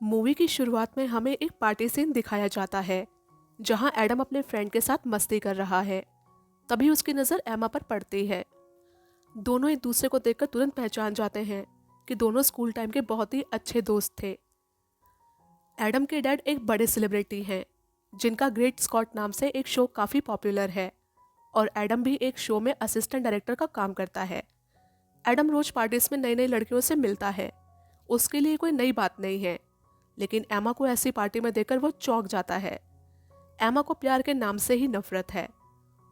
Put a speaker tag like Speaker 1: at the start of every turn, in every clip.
Speaker 1: Movie की शुरुआत में हमें एक पार्टी सीन दिखाया जाता है जहां एडम अपने फ्रेंड के साथ मस्ती कर रहा है। तभी उसकी नज़र एमा पर पड़ती है। दोनों एक दूसरे को देखकर तुरंत पहचान जाते हैं कि दोनों स्कूल टाइम के बहुत ही अच्छे दोस्त थे। एडम के डैड एक बड़े सेलिब्रिटी हैं जिनका ग्रेट स्कॉट नाम से एक शो काफ़ी पॉपुलर है और एडम भी एक शो में असिस्टेंट डायरेक्टर का काम करता है। एडम रोज पार्टीज में नई नई लड़कियों से मिलता है। उसके लिए कोई नई बात नहीं है, लेकिन एमा को ऐसी पार्टी में देखकर वो चौंक जाता है। एमा को प्यार के नाम से ही नफरत है।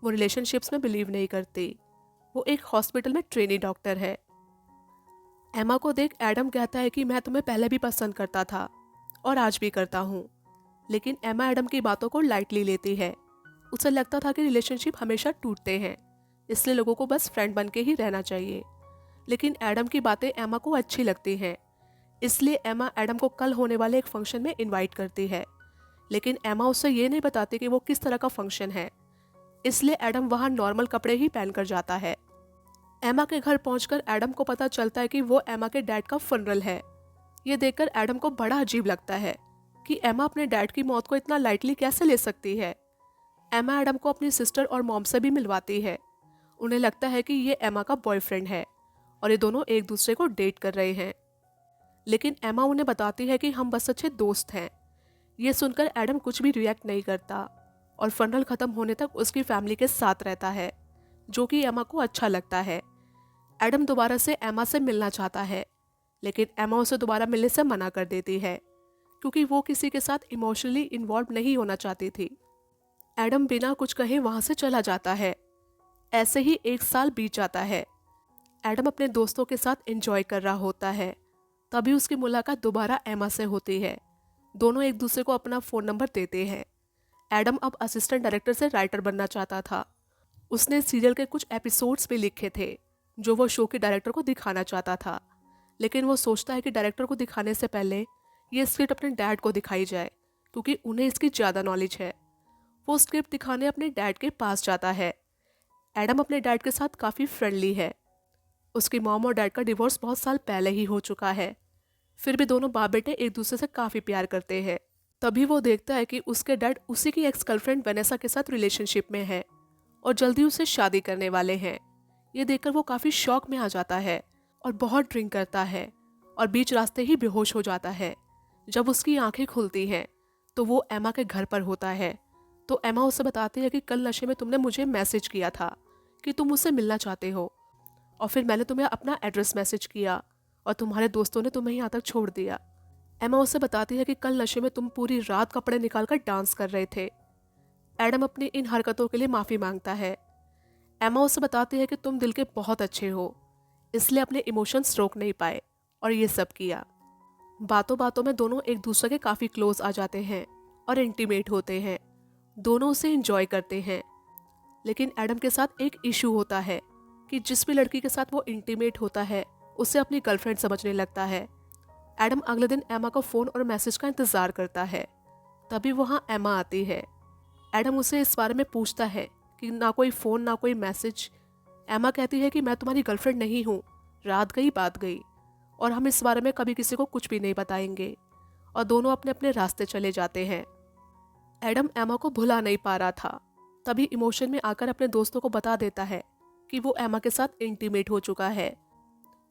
Speaker 1: वो रिलेशनशिप्स में बिलीव नहीं करती। वो एक हॉस्पिटल में ट्रेनी डॉक्टर है। एमा को देख एडम कहता है कि मैं तुम्हें पहले भी पसंद करता था और आज भी करता हूँ। लेकिन एमा एडम की बातों को लाइटली लेती है। उसे लगता था कि रिलेशनशिप हमेशा टूटते हैं, इसलिए लोगों को बस फ्रेंड बन के ही रहना चाहिए। लेकिन एडम की बातें एमा को अच्छी लगती हैं, इसलिए एमा एडम को कल होने वाले एक फंक्शन में इनवाइट करती है। लेकिन एमा उससे ये नहीं बताती कि वो किस तरह का फंक्शन है, इसलिए एडम वहाँ नॉर्मल कपड़े ही पहनकर जाता है। एमा के घर पहुंचकर एडम को पता चलता है कि वो एमा के डैड का फनरल है। ये देखकर एडम को बड़ा अजीब लगता है कि एमा अपने डैड की मौत को इतना लाइटली कैसे ले सकती है। एमा एडम को अपनी सिस्टर और मॉम से भी मिलवाती है। उन्हें लगता है कि ये एमा का बॉयफ्रेंड है और ये दोनों एक दूसरे को डेट कर रहे हैं। लेकिन एमा उन्हें बताती है कि हम बस अच्छे दोस्त हैं। ये सुनकर एडम कुछ भी रिएक्ट नहीं करता और फनरल खत्म होने तक उसकी फैमिली के साथ रहता है, जो कि एमा को अच्छा लगता है। एडम दोबारा से एमा से मिलना चाहता है, लेकिन एमा उसे दोबारा मिलने से मना कर देती है क्योंकि वो किसी के साथ इमोशनली इन्वॉल्व नहीं होना चाहती थी। एडम बिना कुछ कहे वहां से चला जाता है। ऐसे ही एक साल बीत जाता है। एडम अपने दोस्तों के साथ एंजॉय कर रहा होता है। तभी उसकी मुलाकात दोबारा एमा से होती है। दोनों एक दूसरे को अपना फ़ोन नंबर देते हैं। एडम अब असिस्टेंट डायरेक्टर से राइटर बनना चाहता था। उसने सीरियल के कुछ एपिसोड्स भी लिखे थे जो वो शो के डायरेक्टर को दिखाना चाहता था। लेकिन वो सोचता है कि डायरेक्टर को दिखाने से पहले ये स्क्रिप्ट अपने डैड को दिखाई जाए क्योंकि उन्हें इसकी ज़्यादा नॉलेज है। वो स्क्रिप्ट दिखाने अपने डैड के पास जाता है। एडम अपने डैड के साथ काफ़ी फ्रेंडली है। उसकी मॉम और डैड का डिवोर्स बहुत साल पहले ही हो चुका है। फिर भी दोनों बाप बेटे एक दूसरे से काफ़ी प्यार करते हैं। तभी वो देखता है कि उसके डैड उसी की एक्स गर्लफ्रेंड वेनेसा के साथ रिलेशनशिप में है और जल्दी उससे शादी करने वाले हैं। ये देखकर वो काफ़ी शॉक में आ जाता है और बहुत ड्रिंक करता है और बीच रास्ते ही बेहोश हो जाता है। जब उसकी आंखें खुलती हैं तो वो एमा के घर पर होता है। तो एमा उसे बताती है कि कल नशे में तुमने मुझे मैसेज किया था कि तुम मुझसे मिलना चाहते हो, और फिर मैंने तुम्हें अपना एड्रेस मैसेज किया और तुम्हारे दोस्तों ने तुम्हें यहाँ तक छोड़ दिया। एमा उसे बताती है कि कल नशे में तुम पूरी रात कपड़े निकालकर डांस कर रहे थे। एडम अपनी इन हरकतों के लिए माफ़ी मांगता है। एमा उसे बताती है कि तुम दिल के बहुत अच्छे हो, इसलिए अपने इमोशंस रोक नहीं पाए और ये सब किया। बातों बातों में दोनों एक दूसरे के काफ़ी क्लोज आ जाते हैं और इंटीमेट होते हैं। दोनों उसे इंजॉय करते हैं। लेकिन एडम के साथ एक इशू होता है कि जिस भी लड़की के साथ वो इंटीमेट होता है उसे अपनी गर्लफ्रेंड समझने लगता है। एडम अगले दिन एमा का फ़ोन और मैसेज का इंतज़ार करता है। तभी वहाँ एमा आती है। एडम उसे इस बारे में पूछता है कि ना कोई फ़ोन ना कोई मैसेज। एमा कहती है कि मैं तुम्हारी गर्लफ्रेंड नहीं हूँ, रात गई बात गई, और हम इस बारे में कभी किसी को कुछ भी नहीं बताएंगे। और दोनों अपने अपने रास्ते चले जाते हैं। एडम एमा को भुला नहीं पा रहा था। तभी इमोशन में आकर अपने दोस्तों को बता देता है कि वो एमा के साथ इंटीमेट हो चुका है।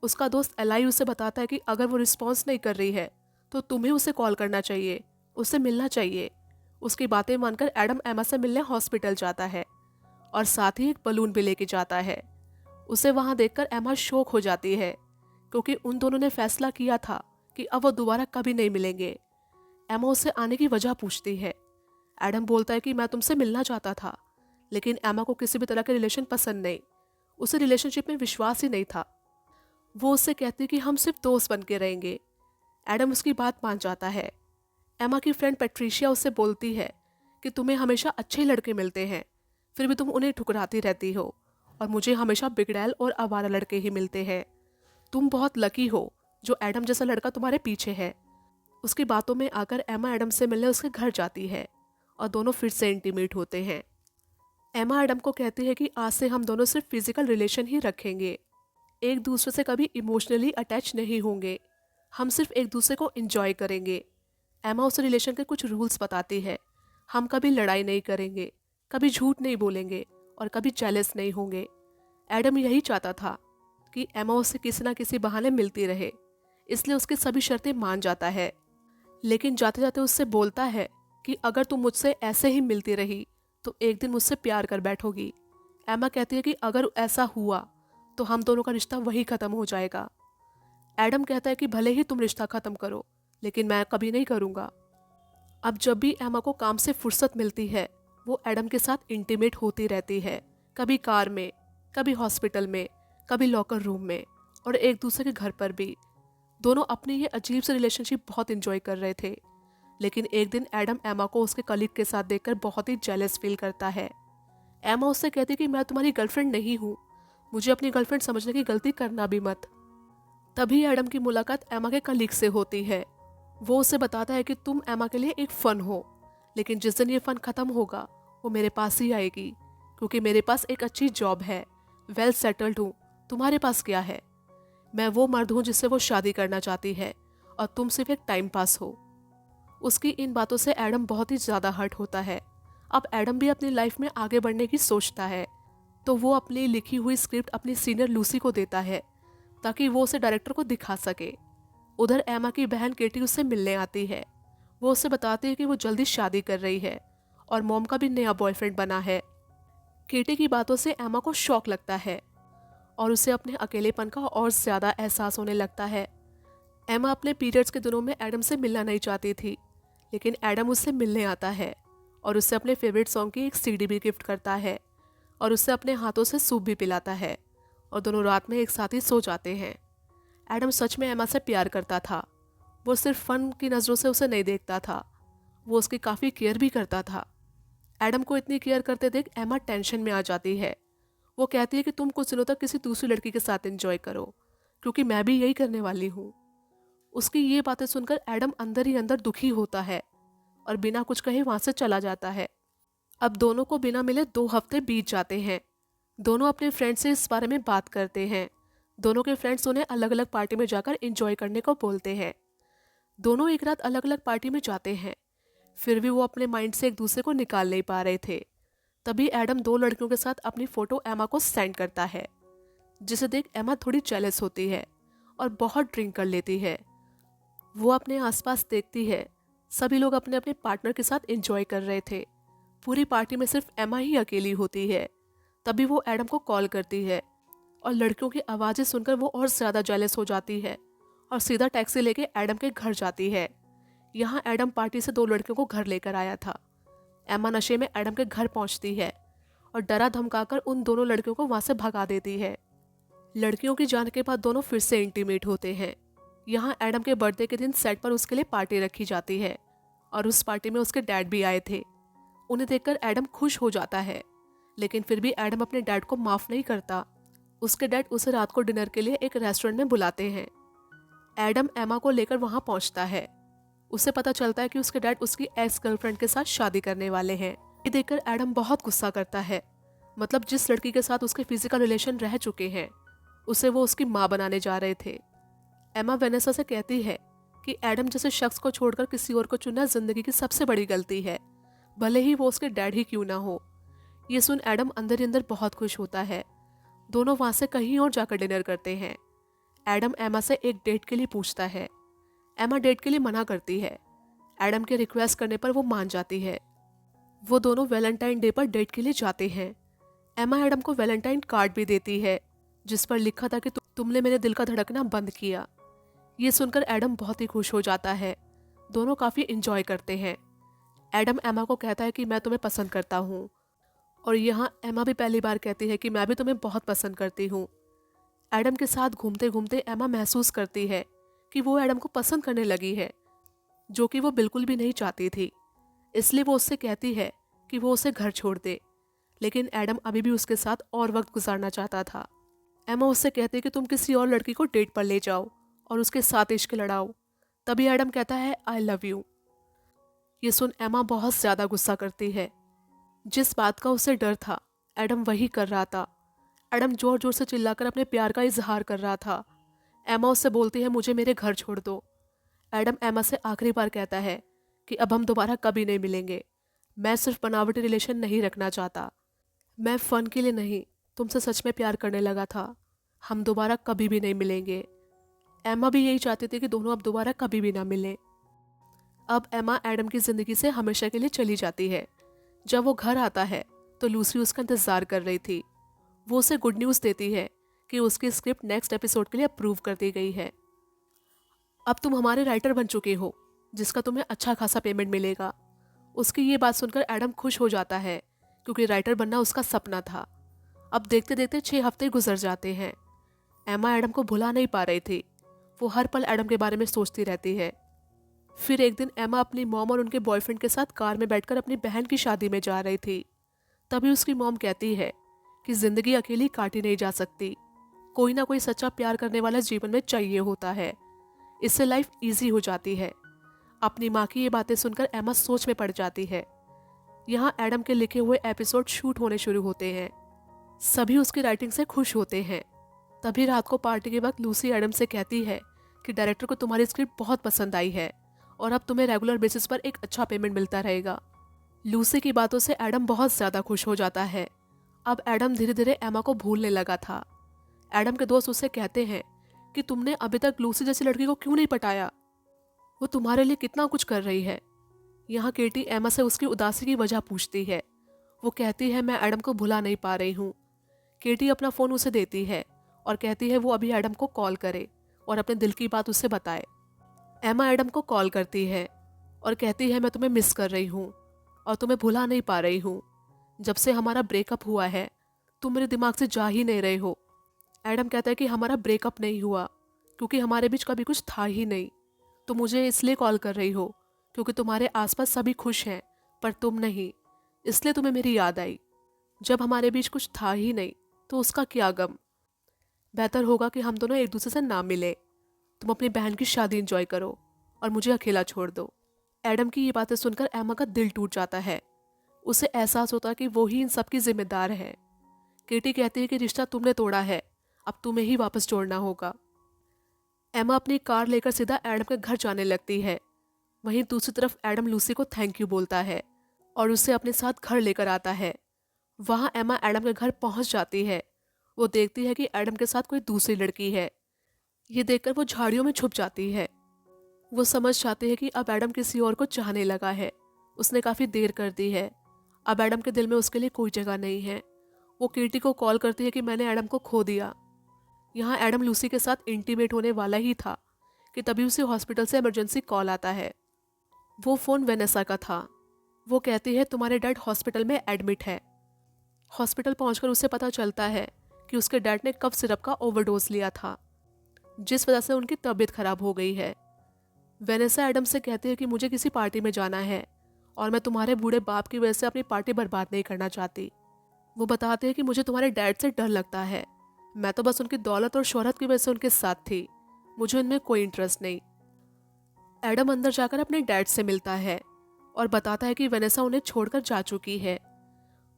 Speaker 1: उसका दोस्त एलाई उसे बताता है कि अगर वो रिस्पॉन्स नहीं कर रही है तो तुम्हें उसे कॉल करना चाहिए, उससे मिलना चाहिए। उसकी बातें मानकर एडम एमा से मिलने हॉस्पिटल जाता है और साथ ही एक बलून भी लेके जाता है। उसे वहां देखकर एमा शॉक हो जाती है क्योंकि उन दोनों ने फैसला किया था कि अब वो दोबारा कभी नहीं मिलेंगे। एमा उससे आने की वजह पूछती है। एडम बोलता है कि मैं तुमसे मिलना चाहता था, लेकिन एमा को किसी भी तरह के रिलेशन पसंद नहीं। उसे रिलेशनशिप में विश्वास ही नहीं था। वो उससे कहती कि हम सिर्फ दोस्त बन के रहेंगे। एडम उसकी बात मान जाता है। एमा की फ्रेंड पैट्रिशिया उससे बोलती है कि तुम्हें हमेशा अच्छे लड़के मिलते हैं, फिर भी तुम उन्हें ठुकराती रहती हो, और मुझे हमेशा बिगड़ैल और आवारा लड़के ही मिलते हैं। तुम बहुत लकी हो जो एडम जैसा लड़का तुम्हारे पीछे है। उसकी बातों में आकर एमा एडम से मिलने उसके घर जाती है और दोनों फिर से इंटीमेट होते हैं। एमा एडम को कहती है कि आज से हम दोनों सिर्फ फिजिकल रिलेशन ही रखेंगे, एक दूसरे से कभी इमोशनली अटैच नहीं होंगे। हम सिर्फ एक दूसरे को एंजॉय करेंगे। एमा उसे रिलेशन के कुछ रूल्स बताती है। हम कभी लड़ाई नहीं करेंगे, कभी झूठ नहीं बोलेंगे और कभी जेलस नहीं होंगे। एडम यही चाहता था कि एमा उससे किसी ना किसी बहाने मिलती रहे, इसलिए उसकी सभी शर्तें मान जाता है। लेकिन जाते जाते उससे बोलता है कि अगर तुम मुझसे ऐसे ही मिलती रही तो एक दिन मुझसे प्यार कर बैठोगी। एमा कहती है कि अगर ऐसा हुआ तो हम दोनों का रिश्ता वही खत्म हो जाएगा। एडम कहता है कि भले ही तुम रिश्ता खत्म करो, लेकिन मैं कभी नहीं करूँगा। अब जब भी एमा को काम से फुर्सत मिलती है, वो एडम के साथ इंटीमेट होती रहती है, कभी कार में, कभी हॉस्पिटल में, कभी लॉकर रूम में और एक दूसरे के घर पर भी। दोनों अपनी ये अजीब से रिलेशनशिप बहुत इंजॉय कर रहे थे। लेकिन एक दिन एडम एमा को उसके कलीग के साथ देखकर बहुत ही जेलस फील करता है। एमा उससे कहती कि मैं तुम्हारी गर्लफ्रेंड नहीं हूँ, मुझे अपनी गर्लफ्रेंड समझने की गलती करना भी मत। तभी एडम की मुलाकात एमा के कलीग से होती है। वो उसे बताता है कि तुम एमा के लिए एक फ़न हो, लेकिन जिस दिन ये फ़न ख़त्म होगा वो मेरे पास ही आएगी, क्योंकि मेरे पास एक अच्छी जॉब है, वेल सेटल्ड हूँ। तुम्हारे पास क्या है? मैं वो मर्द हूँ जिससे वो शादी करना चाहती है और तुम सिर्फ एक टाइम पास हो। उसकी इन बातों से एडम बहुत ही ज़्यादा हर्ट होता है। अब एडम भी अपनी लाइफ में आगे बढ़ने की सोचता है, तो वो अपनी लिखी हुई स्क्रिप्ट अपनी सीनियर लूसी को देता है ताकि वो उसे डायरेक्टर को दिखा सके। उधर एमा की बहन केटी उससे मिलने आती है। वो उसे बताती है कि वो जल्दी शादी कर रही है और मॉम का भी नया बॉयफ्रेंड बना है। केटी की बातों से एमा को शॉक लगता है और उसे अपने अकेलेपन का और ज़्यादा एहसास होने लगता है। एमा अपने पीरियड्स के दिनों में एडम से मिलना नहीं चाहती थी, लेकिन एडम उससे मिलने आता है और उससे अपने फेवरेट सॉन्ग की एक सीडी भी गिफ्ट करता है और उससे अपने हाथों से सूप भी पिलाता है और दोनों रात में एक साथ ही सो जाते हैं। एडम सच में एमा से प्यार करता था। वो सिर्फ फन की नज़रों से उसे नहीं देखता था, वो उसकी काफ़ी केयर भी करता था। एडम को इतनी केयर करते देख एमा टेंशन में आ जाती है। वो कहती है कि तुम कुछ दिनों तक किसी दूसरी लड़की के साथ एंजॉय करो, क्योंकि मैं भी यही करने वाली हूँ। उसकी ये बातें सुनकर एडम अंदर ही अंदर दुखी होता है और बिना कुछ कहे वहाँ से चला जाता है। अब दोनों को बिना मिले 2 हफ्ते बीत जाते हैं। दोनों अपने फ्रेंड से इस बारे में बात करते हैं। दोनों के फ्रेंड्स उन्हें अलग अलग पार्टी में जाकर एंजॉय करने को बोलते हैं। दोनों एक रात अलग अलग पार्टी में जाते हैं, फिर भी वो अपने माइंड से एक दूसरे को निकाल नहीं पा रहे थे। तभी एडम 2 लड़कियों के साथ अपनी फ़ोटो एमा को सेंड करता है, जिसे देख एमा थोड़ी जेलस होती है और बहुत ड्रिंक कर लेती है। वो अपने आसपास देखती है, सभी लोग अपने अपने पार्टनर के साथ एंजॉय कर रहे थे। पूरी पार्टी में सिर्फ एमा ही अकेली होती है। तभी वो एडम को कॉल करती है और लड़कियों की आवाज़ें सुनकर वो और ज़्यादा जेलस हो जाती है और सीधा टैक्सी लेके एडम के घर जाती है। यहाँ एडम पार्टी से 2 लड़कियों को घर लेकर आया था। एमा नशे में एडम के घर पहुँचती है और डरा धमकाकर उन दोनों लड़कियों को वहाँ से भगा देती है। लड़कियों की जाने के बाद दोनों फिर से इंटीमेट होते हैं। यहाँ एडम के बर्थडे के दिन सेट पर उसके लिए पार्टी रखी जाती है और उस पार्टी में उसके डैड भी आए थे। उन्हें देखकर एडम खुश हो जाता है, लेकिन फिर भी एडम अपने डैड को माफ़ नहीं करता। उसके डैड उसे रात को डिनर के लिए एक रेस्टोरेंट में बुलाते हैं। एडम एमा को लेकर वहाँ पहुँचता है। उसे पता चलता है कि उसके डैड उसकी एक्स गर्लफ्रेंड के साथ शादी करने वाले हैं। ये देखकर एडम बहुत गुस्सा करता है। मतलब जिस लड़की के साथ उसके फिजिकल रिलेशन रह चुके हैं, उसे वो उसकी माँ बनाने जा रहे थे। एमा वेनेसा से कहती है कि एडम जैसे शख्स को छोड़कर किसी और को चुनना जिंदगी की सबसे बड़ी गलती है, भले ही वो उसके डैड ही क्यों ना हो। ये सुन एडम अंदर ही अंदर बहुत खुश होता है। दोनों वहाँ से कहीं और जाकर डिनर करते हैं। एडम एमा से एक डेट के लिए पूछता है। एमा डेट के लिए मना करती है। एडम के रिक्वेस्ट करने पर वो मान जाती है। वो दोनों वैलेंटाइन डे पर डेट के लिए जाते हैं। एमा एडम को वैलेंटाइन कार्ड भी देती है, जिस पर लिखा था कि तुमने मेरे दिल का धड़कना बंद किया। ये सुनकर एडम बहुत ही खुश हो जाता है। दोनों काफ़ी इंजॉय करते हैं। एडम एमा को कहता है कि मैं तुम्हें पसंद करता हूँ, और यहाँ एमा भी पहली बार कहती है कि मैं भी तुम्हें बहुत पसंद करती हूँ। एडम के साथ घूमते घूमते एमा महसूस करती है कि वो एडम को पसंद करने लगी है, जो कि वो बिल्कुल भी नहीं चाहती थी। इसलिए वो उससे कहती है कि वो उसे घर छोड़ दे, लेकिन एडम अभी भी उसके साथ और वक्त गुजारना चाहता था। एमा उससे कहती है कि तुम किसी और लड़की को डेट पर ले जाओ और उसके साथ इश्क लड़ाओ। तभी एडम कहता है आई लव यू। ये सुन एमा बहुत ज़्यादा गुस्सा करती है। जिस बात का उसे डर था, एडम वही कर रहा था। एडम जोर जोर से चिल्लाकर अपने प्यार का इजहार कर रहा था। एमा उससे बोलती है मुझे मेरे घर छोड़ दो। एडम एमा से आखिरी बार कहता है कि अब हम दोबारा कभी नहीं मिलेंगे। मैं सिर्फ बनावटी रिलेशन नहीं रखना चाहता। मैं फ़न के लिए नहीं, तुमसे सच में प्यार करने लगा था। हम दोबारा कभी भी नहीं मिलेंगे। एमा भी यही चाहती थी कि दोनों अब दोबारा कभी भी ना मिलें। अब एमा एडम की ज़िंदगी से हमेशा के लिए चली जाती है। जब वो घर आता है तो लूसी उसका इंतज़ार कर रही थी। वो उसे गुड न्यूज़ देती है कि उसकी स्क्रिप्ट नेक्स्ट एपिसोड के लिए अप्रूव कर दी गई है। अब तुम हमारे राइटर बन चुके हो, जिसका तुम्हें अच्छा खासा पेमेंट मिलेगा। उसकी ये बात सुनकर एडम खुश हो जाता है, क्योंकि राइटर बनना उसका सपना था। अब देखते देखते 6 हफ्ते गुजर जाते हैं। एमा एडम को भुला नहीं पा रही थी। वो हर पल एडम के बारे में सोचती रहती है। फिर एक दिन एमा अपनी मॉम और उनके बॉयफ्रेंड के साथ कार में बैठकर अपनी बहन की शादी में जा रही थी। तभी उसकी मॉम कहती है कि जिंदगी अकेली काटी नहीं जा सकती, कोई ना कोई सच्चा प्यार करने वाला जीवन में चाहिए होता है, इससे लाइफ इजी हो जाती है। अपनी माँ की ये बातें सुनकर एमा सोच में पड़ जाती है। यहाँ एडम के लिखे हुए एपिसोड शूट होने शुरू होते हैं। सभी उसकी राइटिंग से खुश होते हैं। तभी रात को पार्टी के वक्त लूसी एडम से कहती है कि डायरेक्टर को तुम्हारी स्क्रिप्ट बहुत पसंद आई है और अब तुम्हें रेगुलर बेसिस पर एक अच्छा पेमेंट मिलता रहेगा। लूसी की बातों से एडम बहुत ज़्यादा खुश हो जाता है। अब एडम धीरे धीरे एमा को भूलने लगा था। एडम के दोस्त उससे कहते हैं कि तुमने अभी तक लूसी जैसी लड़की को क्यों नहीं पटाया, वो तुम्हारे लिए कितना कुछ कर रही है। यहाँ केटी एमा से उसकी उदासी की वजह पूछती है। वो कहती है मैं एडम को भुला नहीं पा रही हूँ। केटी अपना फ़ोन उसे देती है और कहती है वो अभी एडम को कॉल करे और अपने दिल की बात उससे बताए। एमा एडम को कॉल करती है और कहती है मैं तुम्हें मिस कर रही हूँ और तुम्हें भुला नहीं पा रही हूँ। जब से हमारा ब्रेकअप हुआ है तुम मेरे दिमाग से जा ही नहीं रहे हो। एडम कहता है कि हमारा ब्रेकअप नहीं हुआ क्योंकि हमारे बीच कभी कुछ था ही नहीं। तुम मुझे इसलिए कॉल कर रही हो क्योंकि तुम्हारे आसपास सभी खुश हैं पर तुम नहीं, इसलिए तुम्हें मेरी याद आई। जब हमारे बीच कुछ था ही नहीं तो उसका क्या गम। बेहतर होगा कि हम दोनों एक दूसरे से ना मिले। तुम अपनी बहन की शादी एंजॉय करो और मुझे अकेला छोड़ दो। एडम की ये बातें सुनकर एमा का दिल टूट जाता है। उसे एहसास होता है कि वो ही इन सब की जिम्मेदार है। केटी कहती है कि रिश्ता तुमने तोड़ा है, अब तुम्हें ही वापस जोड़ना होगा। एमा अपनी कार लेकर सीधा एडम के घर जाने लगती है। वहीं दूसरी तरफ एडम लूसी को थैंक यू बोलता है और उसे अपने साथ घर लेकर आता है। वहाँ एमा एडम के घर पहुँच जाती है। वो देखती है कि एडम के साथ कोई दूसरी लड़की है। ये देखकर वो झाड़ियों में छुप जाती है। वो समझ जाती है कि अब एडम किसी और को चाहने लगा है। उसने काफ़ी देर कर दी है। अब एडम के दिल में उसके लिए कोई जगह नहीं है। वो केटी को कॉल करती है कि मैंने एडम को खो दिया। यहाँ एडम लूसी के साथ इंटीमेट होने वाला ही था कि तभी उसे हॉस्पिटल से इमरजेंसी कॉल आता है। वो फ़ोन वेनेसा का था। वो कहती है तुम्हारे डैड हॉस्पिटल में एडमिट है। हॉस्पिटल पहुंचकर उसे पता चलता है कि उसके डैड ने कफ सिरप का ओवरडोज लिया था, जिस वजह से उनकी तबीयत खराब हो गई है। वेनेसा एडम से कहती है कि मुझे किसी पार्टी में जाना है और मैं तुम्हारे बूढ़े बाप की वजह से अपनी पार्टी बर्बाद नहीं करना चाहती। वो बताते हैं कि मुझे तुम्हारे डैड से डर लगता है, मैं तो बस उनकी दौलत और शोहरत की वजह से उनके साथ थी, मुझे उनमें कोई इंटरेस्ट नहीं। एडम अंदर जाकर अपने डैड से मिलता है और बताता है कि वेनेसा उन्हें छोड़कर जा चुकी है।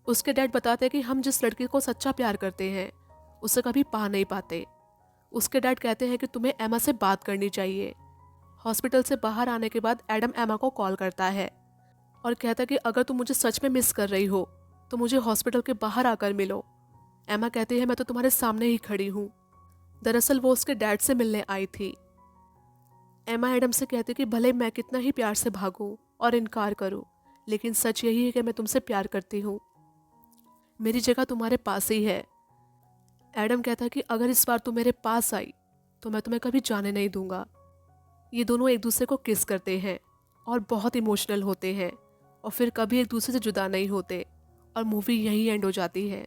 Speaker 1: उसके डैड बताते हैं कि हम जिस लड़की को सच्चा प्यार करते हैं उसे कभी पा नहीं पाते। उसके डैड कहते हैं कि तुम्हें एमा से बात करनी चाहिए। हॉस्पिटल से बाहर आने के बाद एडम एमा को कॉल करता है और कहता है कि अगर तुम मुझे सच में मिस कर रही हो तो मुझे हॉस्पिटल के बाहर आकर मिलो। एमा कहती है मैं तो तुम्हारे सामने ही खड़ी हूँ। दरअसल वो उसके डैड से मिलने आई थी। एमा एडम से कहती कि भले मैं कितना ही प्यार से भागूं और इनकार करूं, लेकिन सच यही है कि मैं तुमसे प्यार करती हूँ। मेरी जगह तुम्हारे पास ही है। एडम कहता है कि अगर इस बार तुम मेरे पास आई तो मैं तुम्हें कभी जाने नहीं दूंगा। ये दोनों एक दूसरे को किस करते हैं और बहुत इमोशनल होते हैं और फिर कभी एक दूसरे से जुदा नहीं होते और मूवी यहीं एंड हो जाती है।